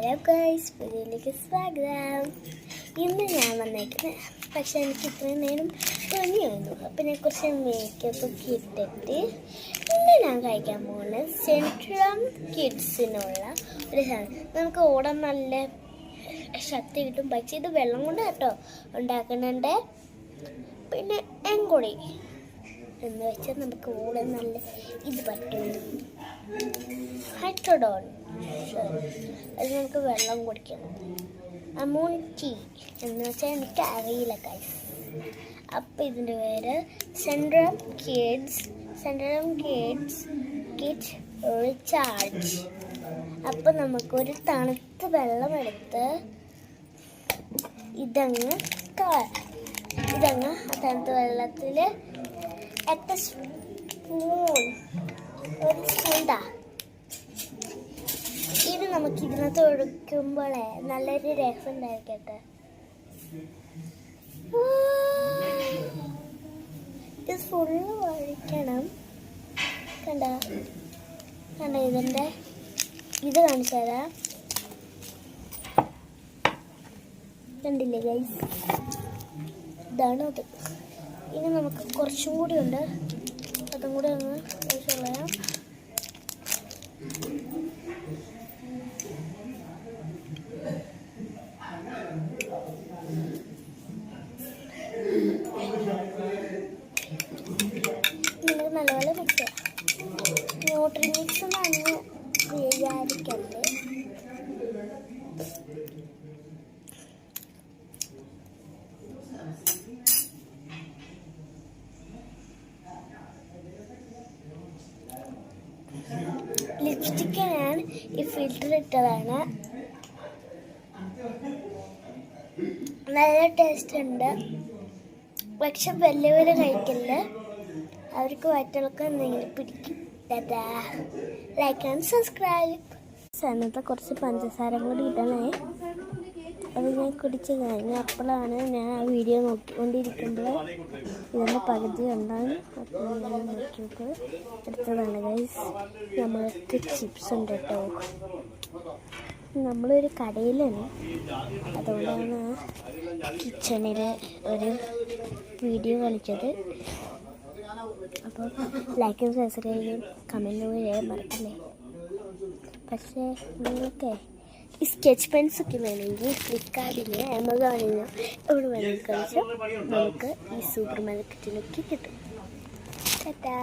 Hello guys, വീഡിയോയിലേക്ക് സ്വാഗതം. ഇന്ന് ഞാൻ വന്നേക്കുന്നത്, പക്ഷെ എനിക്ക് ഇത്രയും നേരം പനിയായിരുന്നു. അപ്പം ഞാൻ കുറച്ച് മേക്കപ്പൊക്കെ ഇട്ടിട്ട് ഇന്ന് ഞാൻ കഴിക്കാൻ പോകുന്നത് സെൻട്രം കിഡ്സിനുള്ള ഒരു സാധനം. നമുക്ക് ഓടാൻ നല്ല ശക്തി കിട്ടും. പക്ഷേ ഇത് വെള്ളം കൊണ്ട് കേട്ടോ ഉണ്ടാക്കുന്നുണ്ട്. പിന്നെ എങ്കൊടി എന്ന് വെച്ചാൽ നമുക്ക് ഓടാൻ നല്ല ഇത് പറ്റും. ഹൈഡ്രോഡോൺ അത് നമുക്ക് വെള്ളം കുടിക്കണം. അമൂൺ ടീ എന്ന് വെച്ചാൽ എനിക്ക് അറിയില്ല ഗൈസ്. അപ്പം ഇതിൻ്റെ പേര് സെൻട്രം കിഡ്സ് റീചാർജ്. അപ്പം നമുക്കൊരു തണുത്ത വെള്ളം എടുത്ത് ഇതങ്ങ് ആ തണുത്ത വെള്ളത്തിൽ എത്ര സ്പൂൺ ഒരു സ്പൂണ്ടാ ഇത് നമുക്ക് ഇതിനകത്ത് ഒഴിക്കുമ്പോഴേ നല്ലൊരു രസം ഉണ്ടായിരിക്കട്ടെ. ഇത് ഫുള്ള് ഒഴിക്കണം. കണ്ട ഇതിൻ്റെ ഇത് കാണിച്ചു തരാം. കണ്ടില്ലേ ഗൈസ്, ഇതാണ് അത്. ഇനി നമുക്ക് കുറച്ചും കൂടി ഉണ്ട്, അതും കൂടി ഒന്ന് ഒഴിച്ച് കളയാം. നിങ്ങൾക്ക് നല്ലപോലെ മിക്സ് ചെയ്യാം. ന്യൂട്രി മിക്സ് എന്നാണ് വിചാരിക്കണ്ടേ. ലിപ്സ്റ്റിക്ക് ഞാൻ ഈ ഫിൽറ്റർ ഇട്ടതാണ്. നല്ല ടേസ്റ്റ് ഉണ്ട്. പക്ഷെ വലിയവര് കഴിക്കില്ല, അവർക്ക് വയറ്റിളക്കം എന്തെങ്കിലും പിടിക്കും. Like and subscribe. അന്നത്തെ കുറച്ച് പഞ്ചസാര കൂടി ഇടണേ. അത് ഞാൻ കുടിച്ച് കഴിഞ്ഞു. അപ്പോഴാണ് ഞാൻ ആ വീഡിയോ നോക്കിക്കൊണ്ടിരിക്കുമ്പോൾ ഇതിൻ്റെ പകുതി ഉണ്ടാകും. അപ്പോൾ ഞാൻ നോക്കിയപ്പോൾ എടുത്തതാണ് ഗൈസ്. നമ്മൾക്ക് ചിപ്സ് ഉണ്ട് കേട്ടോ. നമ്മളൊരു കടയിലാണ്, അതുകൊണ്ടാണ് കിച്ചണിൽ ഒരു വീഡിയോ കളിച്ചത്. അപ്പോൾ ലൈക്കും സബ്സ്ക്രൈബും കമൻറ്റും ചെയ്യാൻ മറക്കല്ലേ. പക്ഷേ നിങ്ങൾക്ക് ഈ സ്കെച്ച് പെൻസൊക്കെ വേണമെങ്കിൽ ഫ്ലിപ്കാർട്ടിൽ, ആമസോണിൽ എവിടെ വേണമെങ്കിൽ കളിച്ചാൽ നമുക്ക് ഈ സൂപ്പർ മാർക്കറ്റിലൊക്കെ കിട്ടും. ടാറ്റാ.